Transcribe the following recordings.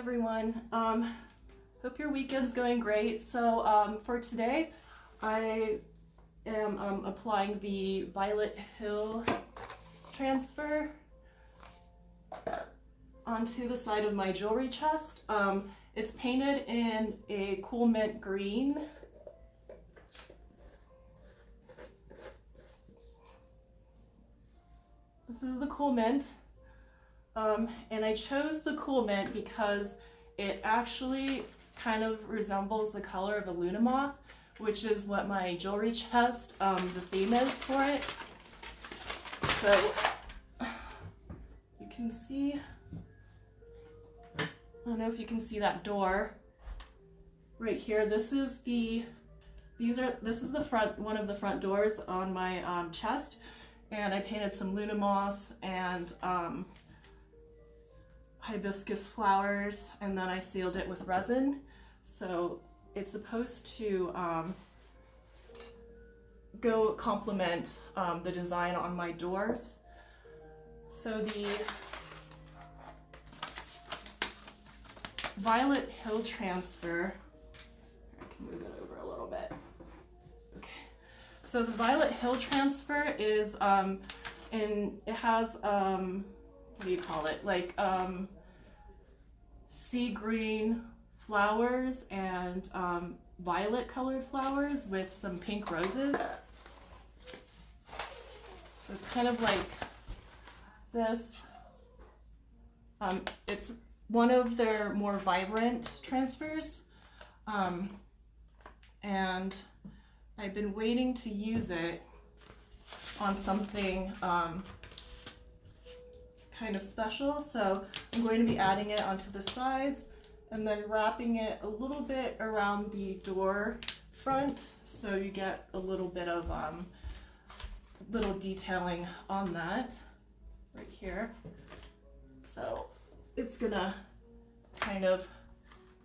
everyone. Hope your weekend's going great. So for today, I am applying the Violet Hill transfer onto the side of my jewelry chest. It's painted in a cool mint green. This is the cool mint. And I chose the cool mint because it actually kind of resembles the color of a Luna moth, which is what my jewelry chest, the theme is for it. So you can see, I don't know if you can see that door right here. This is the front, one of the front doors on my chest, and I painted some Luna moths and hibiscus flowers, and then I sealed it with resin. So it's supposed to go complement the design on my doors. So the Violet Hill transfer, I can move it over a little bit. Okay. So the Violet Hill transfer is it has what do you call it? Like sea green flowers and violet colored flowers with some pink roses. So it's kind of like this. It's one of their more vibrant transfers. And I've been waiting to use it on something kind of special, so I'm going to be adding it onto the sides and then wrapping it a little bit around the door front, so you get a little bit of little detailing on that right here. So it's gonna kind of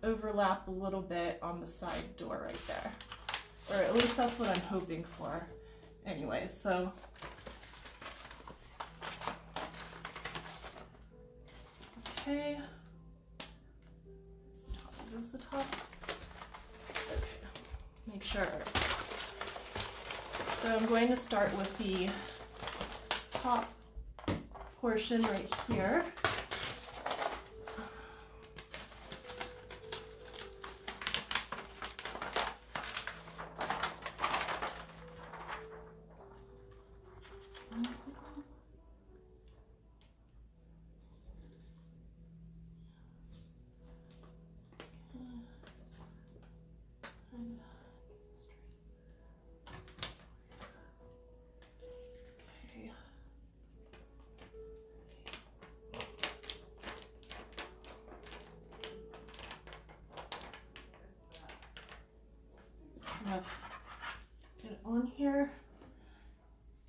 overlap a little bit on the side door right there, or at least that's what I'm hoping for anyway. So okay, is this the top? Okay, make sure. So I'm going to start with the top portion right here. Get it on here,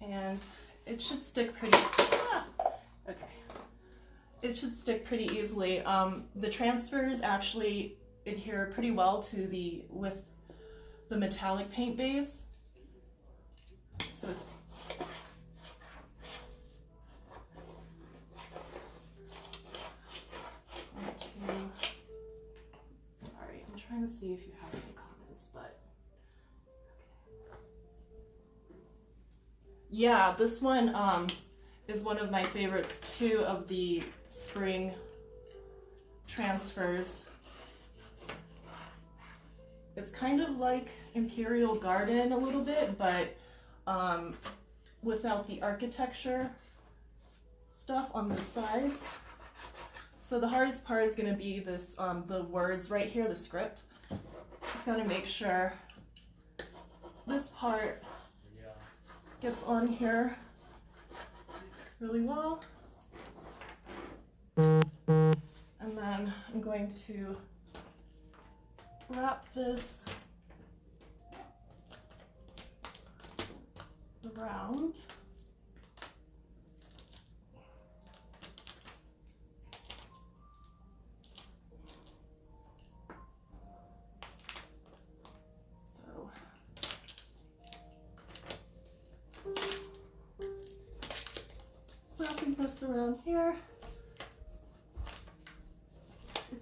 and it should stick pretty. Okay, it should stick pretty easily. The transfers actually adhere pretty well to the metallic paint base, so it's sorry, I'm trying to see if you have any comments, but yeah, this one is one of my favorites too, of the spring transfers. It's kind of like Imperial Garden a little bit, but without the architecture stuff on the sides. So the hardest part is going to be this, the words right here, the script. Just got to make sure this part gets on here really well. And then I'm going to wrap this around. Wrapping this around here.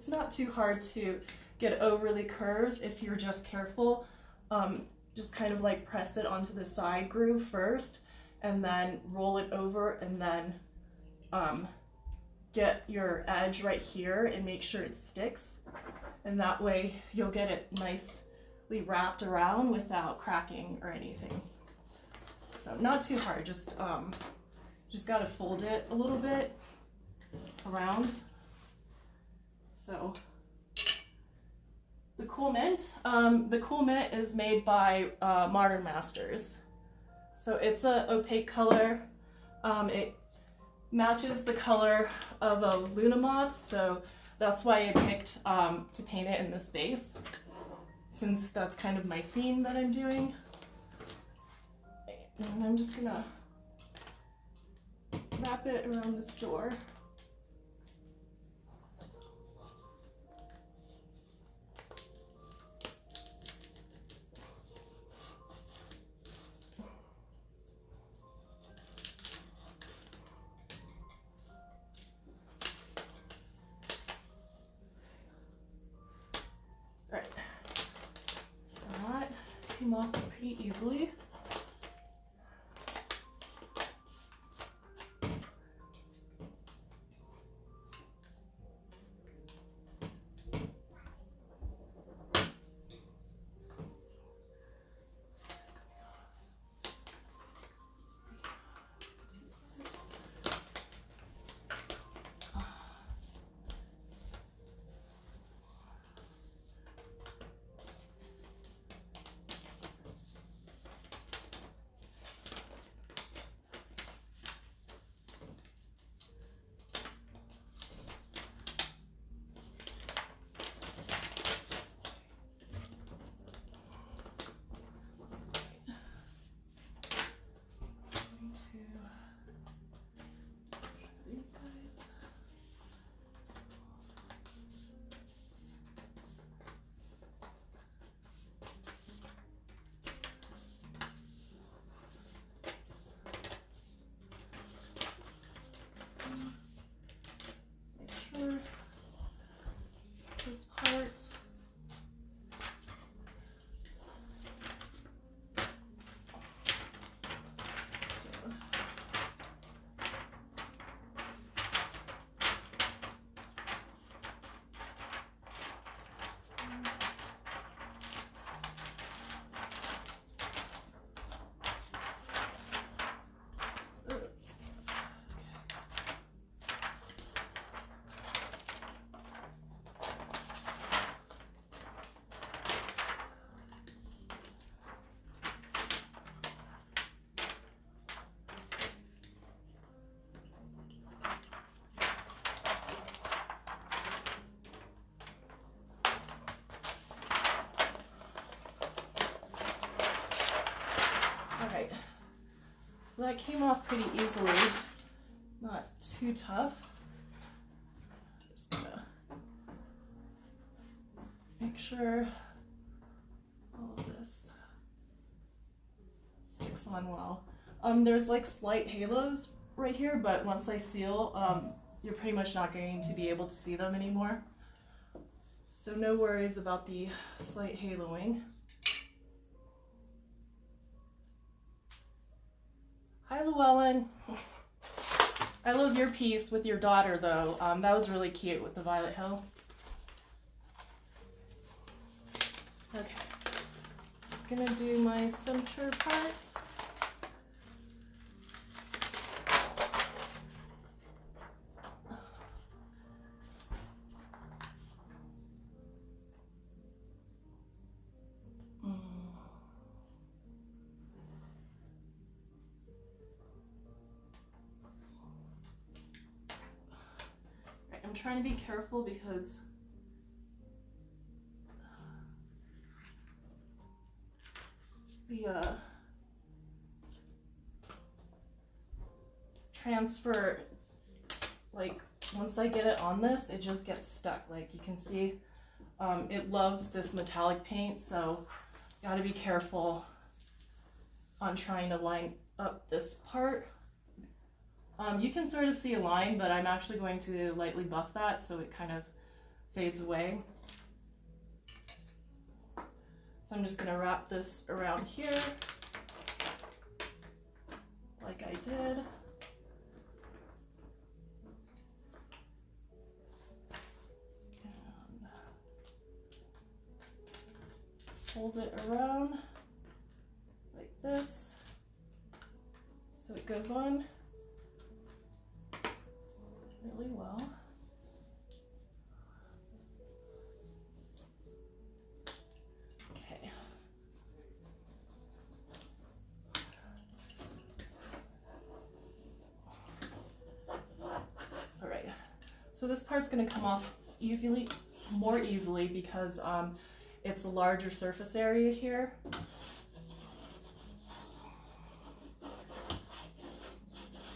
It's not too hard to get over the curves if you're just careful. Just kind of like press it onto the side groove first and then roll it over, and then get your edge right here and make sure it sticks. And that way you'll get it nicely wrapped around without cracking or anything. So not too hard, just gotta fold it a little bit around. So the Cool Mint. The Cool Mint is made by Modern Masters. So it's a opaque color. It matches the color of a Luna moth, so that's why I picked to paint it in this base, since that's kind of my theme that I'm doing. And I'm just gonna wrap it around this door. Right, so that came off pretty easily. This part. Alright, so that came off pretty easily, not too tough. Just gonna make sure all of this sticks on well. There's like slight halos right here, but once I seal, you're pretty much not going to be able to see them anymore. So no worries about the slight haloing. Hi, Llewellyn. I love your piece with your daughter, though. That was really cute with the Violet Hill. Okay, just gonna do my center part. I'm trying to be careful because the transfer, like once I get it on this, it just gets stuck. Like you can see, it loves this metallic paint, so you gotta be careful on trying to line up this part. You can sort of see a line, but I'm actually going to lightly buff that so it kind of fades away. So I'm just going to wrap this around here like I did. And fold it around like this so it goes on really well. Okay. All right. So this part's going to come off more easily because it's a larger surface area here.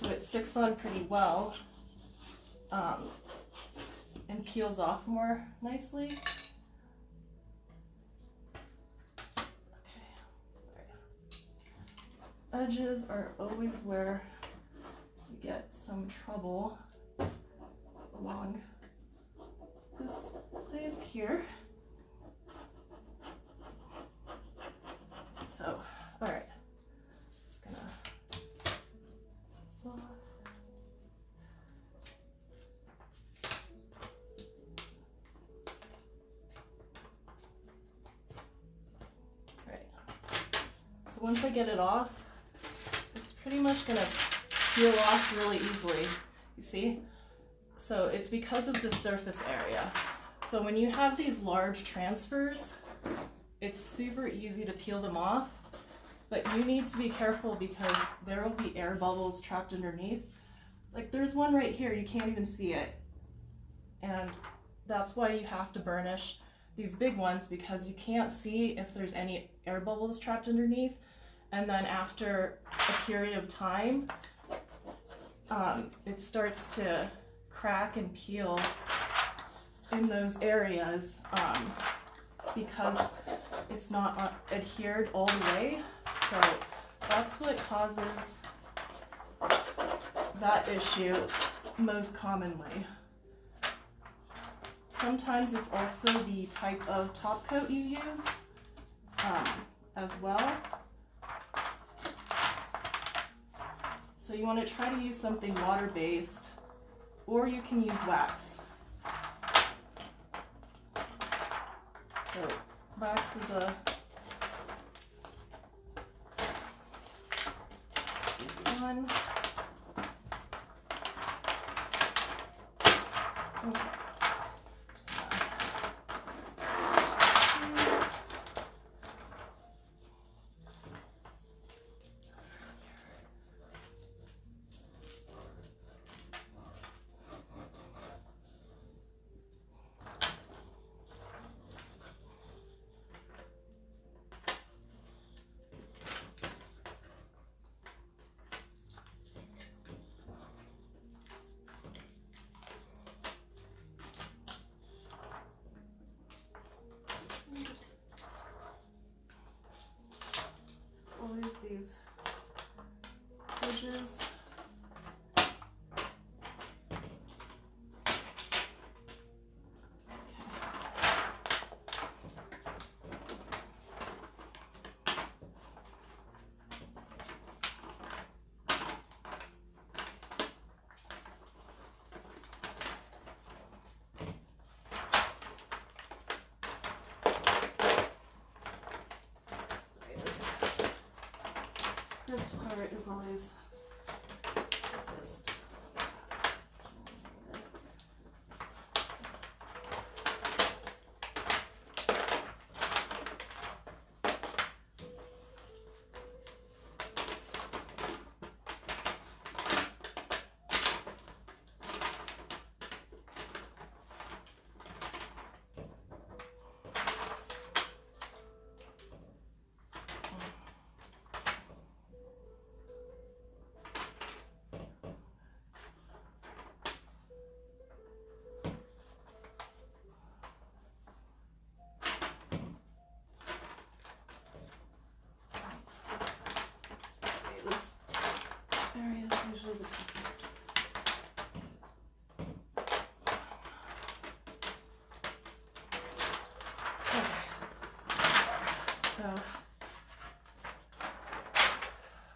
So it sticks on pretty well and peels off more nicely. Okay. Edges are always where you get some trouble along this place here. So, all right, just gonna off. All right, so once I get it off, it's pretty much gonna peel off really easily, you see? So it's because of the surface area. So when you have these large transfers, it's super easy to peel them off, but you need to be careful because there will be air bubbles trapped underneath. Like there's one right here, you can't even see it. And that's why you have to burnish these big ones, because you can't see if there's any air bubbles trapped underneath. And then after a period of time, it starts to crack and peel in those areas because it's not adhered all the way. So that's what causes that issue most commonly. Sometimes it's also the type of top coat you use as well. So you want to try to use something water-based, or you can use wax. So wax is a easy one. Okay. Always these edges. Script part is always just So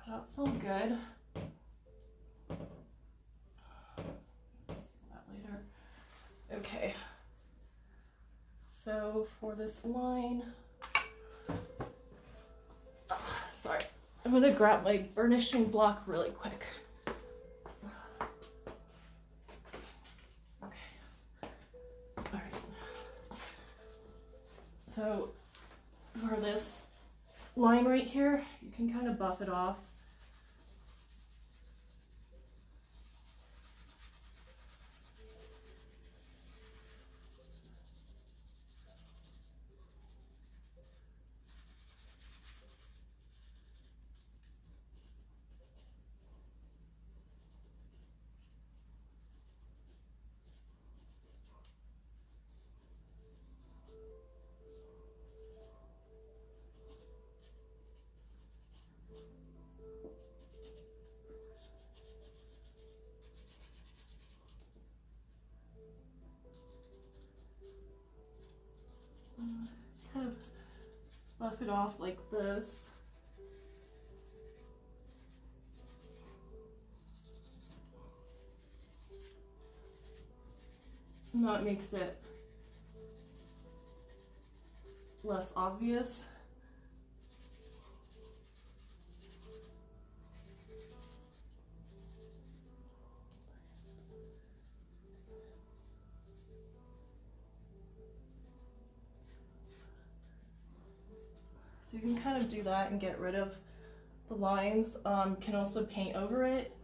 that's all good. See that later. Okay. So for this line, sorry, I'm gonna grab my burnishing block really quick. Okay. All right. So for this line right here, you can kind of buff it off. Kind of buff it off like this. And that makes it less obvious. So you can kind of do that and get rid of the lines. Can also paint over it.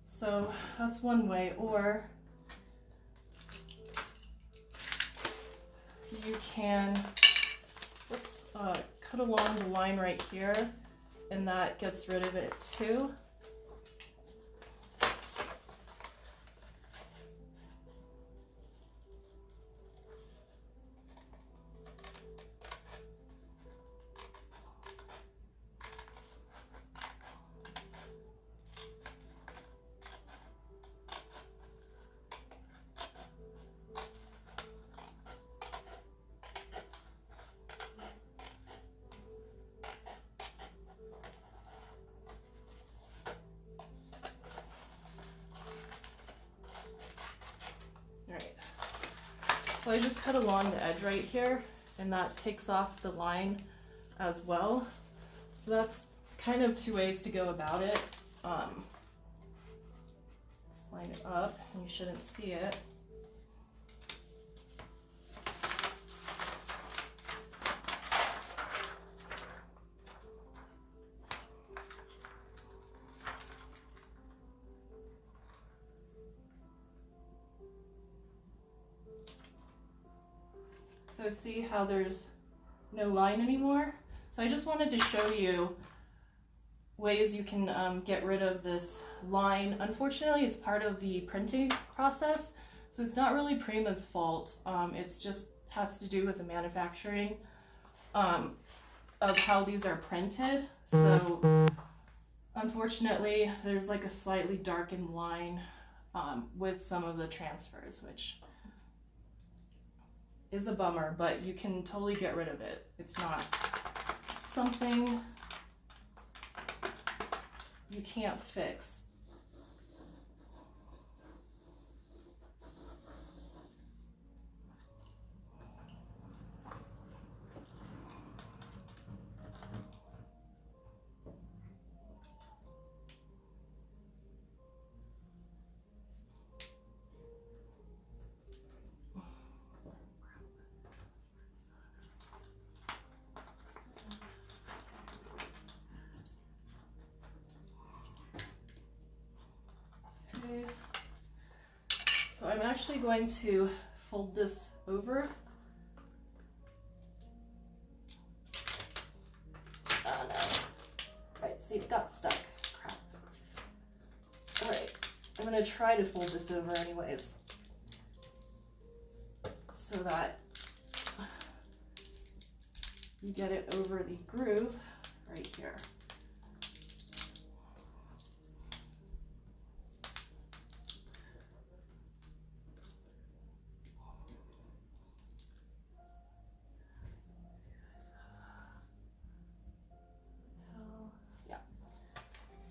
So that's one way. Or you can cut along the line right here, and that gets rid of it too. So I just cut along the edge right here, and that takes off the line as well. So that's kind of two ways to go about it. Just line it up, and you shouldn't see it. So see how there's no line anymore? So I just wanted to show you ways you can get rid of this line. Unfortunately, it's part of the printing process, so it's not really Prima's fault. It's just has to do with the manufacturing of how these are printed. So unfortunately, there's like a slightly darkened line with some of the transfers, which is a bummer, but you can totally get rid of it. It's not something you can't fix. So I'm actually going to fold this over. Oh no. Right, see, it got stuck. Crap. Alright, I'm going to try to fold this over anyways, so that you get it over the groove right here.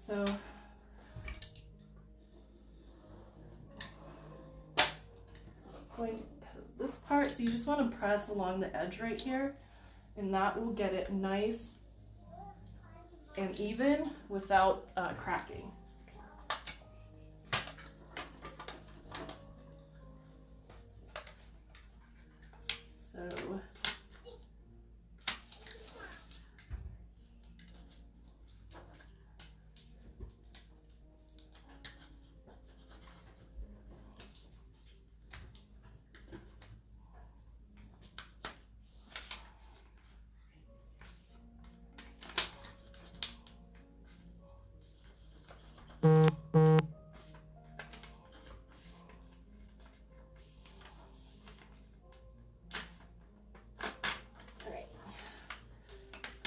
So it's going to cut this part. So you just want to press along the edge right here, and that will get it nice and even without cracking. So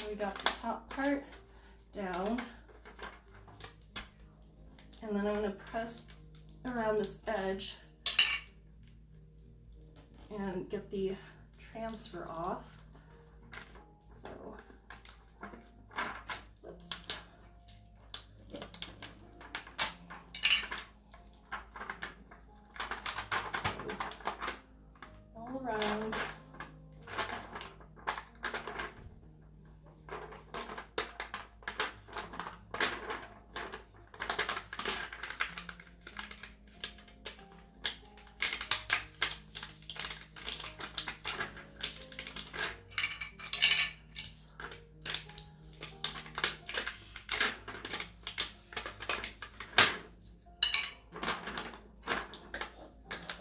we got the top part down, and then I'm going to press around this edge and get the transfer off. So, whoops. So, all around.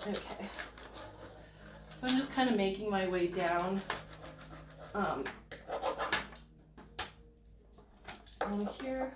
Okay, so I'm just kind of making my way down on here.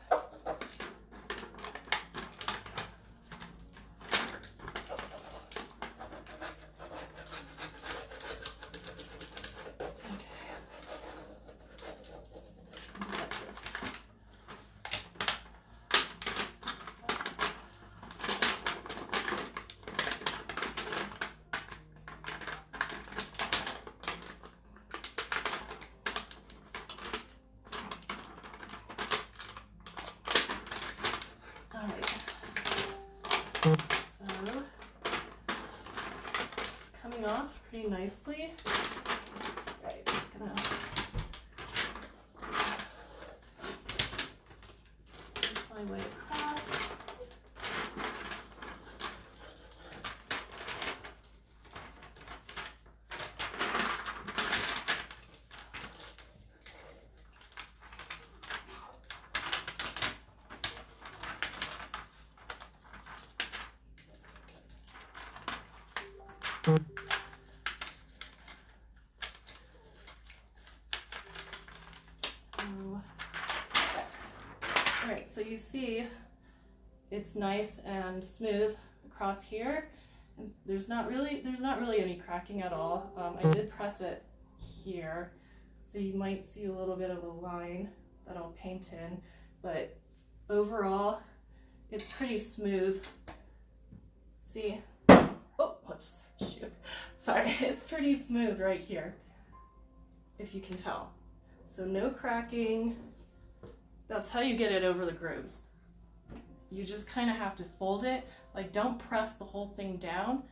So it's coming off pretty nicely. Right, just gonna make my way across. Alright, so you see it's nice and smooth across here. And there's not really any cracking at all. I did press it here, so you might see a little bit of a line that I'll paint in, but overall it's pretty smooth. See? Oh, whoops, shoot. Sorry, it's pretty smooth right here, if you can tell. So no cracking. That's how you get it over the grooves. You just kind of have to fold it. Like, don't press the whole thing down.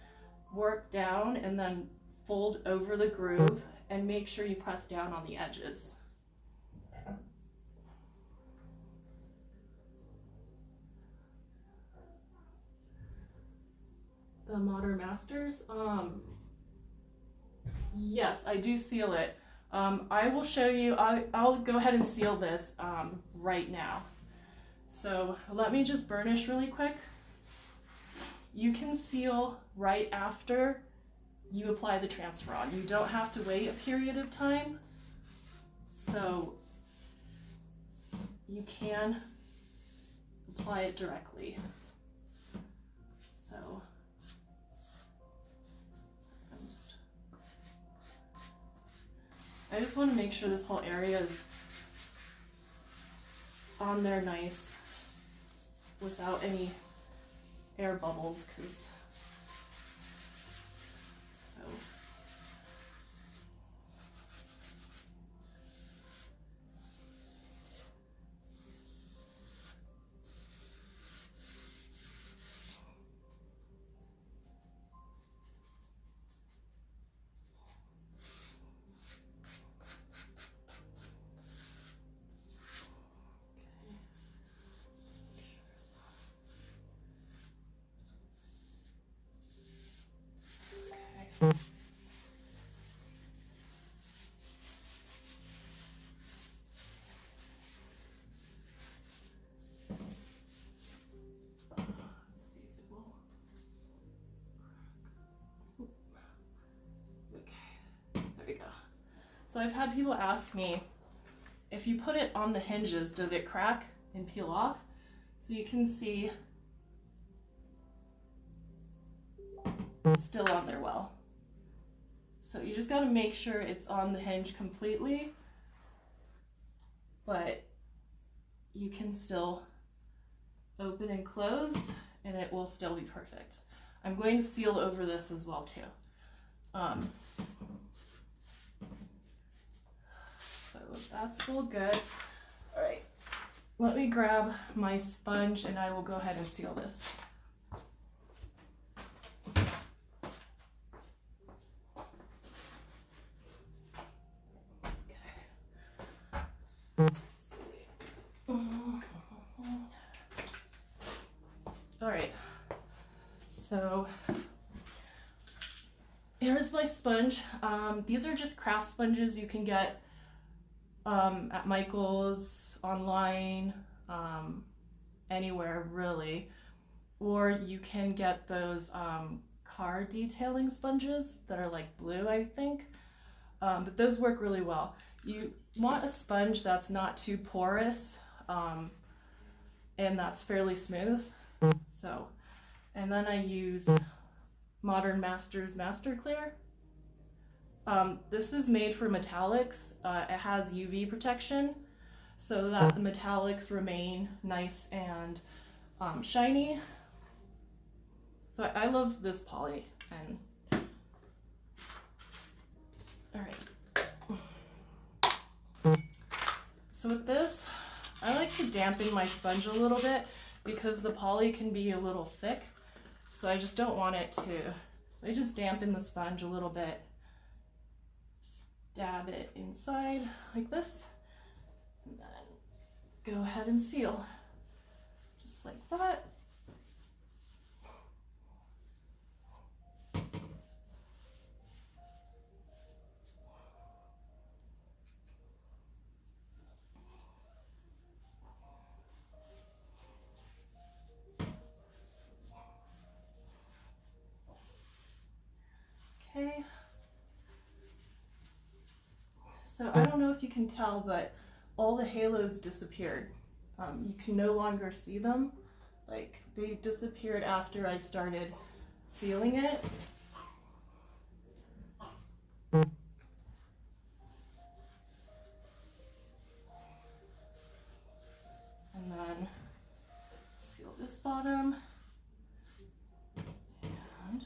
Work down and then fold over the groove, and make sure you press down on the edges. The Modern Masters, yes, I do seal it. I will show you, I'll go ahead and seal this right now. So let me just burnish really quick. You can seal right after you apply the transfer on. You don't have to wait a period of time. So you can apply it directly. So I just want to make sure this whole area is on there nice without any air bubbles, because So I've had people ask me, if you put it on the hinges, does it crack and peel off? So you can see it's still on there well. So you just gotta make sure it's on the hinge completely, but you can still open and close and it will still be perfect. I'm going to seal over this as well too. So that's all good. All right, let me grab my sponge and I will go ahead and seal this. All right, so here's my sponge. These are just craft sponges you can get at Michael's, online, anywhere really, or you can get those car detailing sponges that are like blue, I think, but those work really well. You want a sponge that's not too porous and that's fairly smooth. So, and then I use Modern Masters Master Clear. This is made for metallics. It has UV protection so that the metallics remain nice and shiny. So I love this poly. And all right. So with this, I like to dampen my sponge a little bit because the poly can be a little thick. So I just don't want it to, I just dampen the sponge a little bit. Just dab it inside like this, and then go ahead and seal, just like that. Okay, so I don't know if you can tell, but all the halos disappeared. You can no longer see them. Like, they disappeared after I started sealing it. And then seal this bottom. And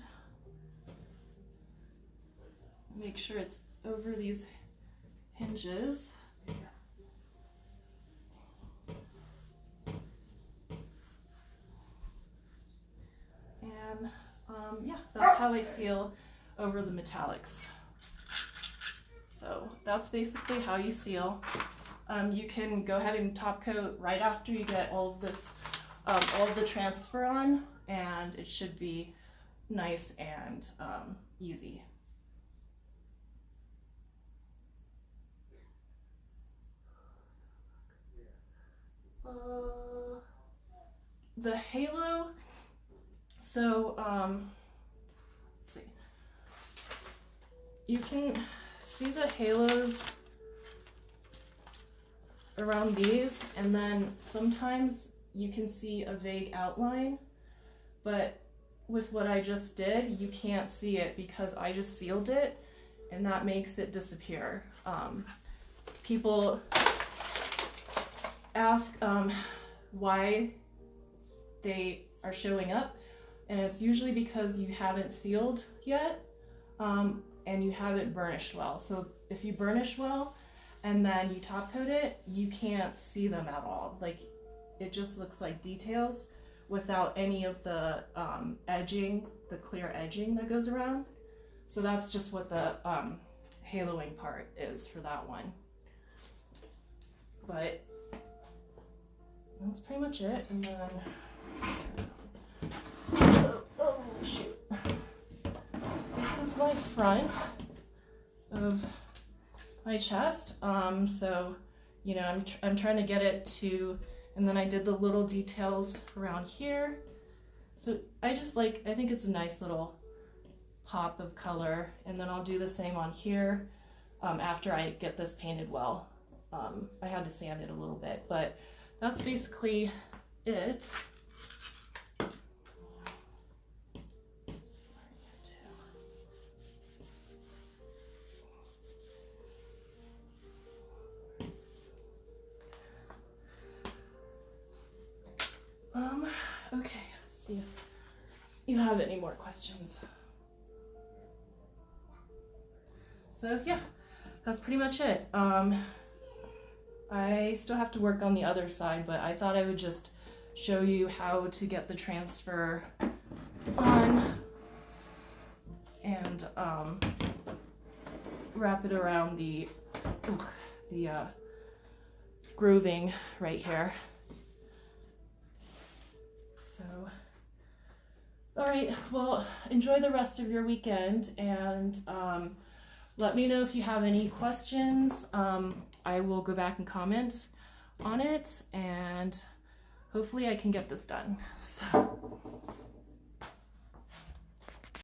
make sure it's over these hinges. And yeah, that's how I seal over the metallics. So that's basically how you seal. You can go ahead and top coat right after you get all of this, all of the transfer on, and it should be nice and easy. The halo, so let's see, you can see the halos around these, and then sometimes you can see a vague outline, but with what I just did, you can't see it because I just sealed it, and that makes it disappear. People ask why they are showing up, and it's usually because you haven't sealed yet and you haven't burnished well. So if you burnish well and then you top coat it, you can't see them at all. Like, it just looks like details without any of the edging, the clear edging that goes around. So that's just what the haloing part is for that one. But that's pretty much it. And then, so, oh shoot. This is my front of my chest. So, you know, I'm trying to get it to, and then I did the little details around here. So I think it's a nice little pop of color. And then I'll do the same on here. after I get this painted well. I had to sand it a little bit, but that's basically it. Okay, let's see if you have any more questions. So yeah, that's pretty much it. I still have to work on the other side, but I thought I would just show you how to get the transfer on and wrap it around the grooving right here. So, all right, well, enjoy the rest of your weekend, and let me know if you have any questions. I will go back and comment on it, and hopefully I can get this done. So.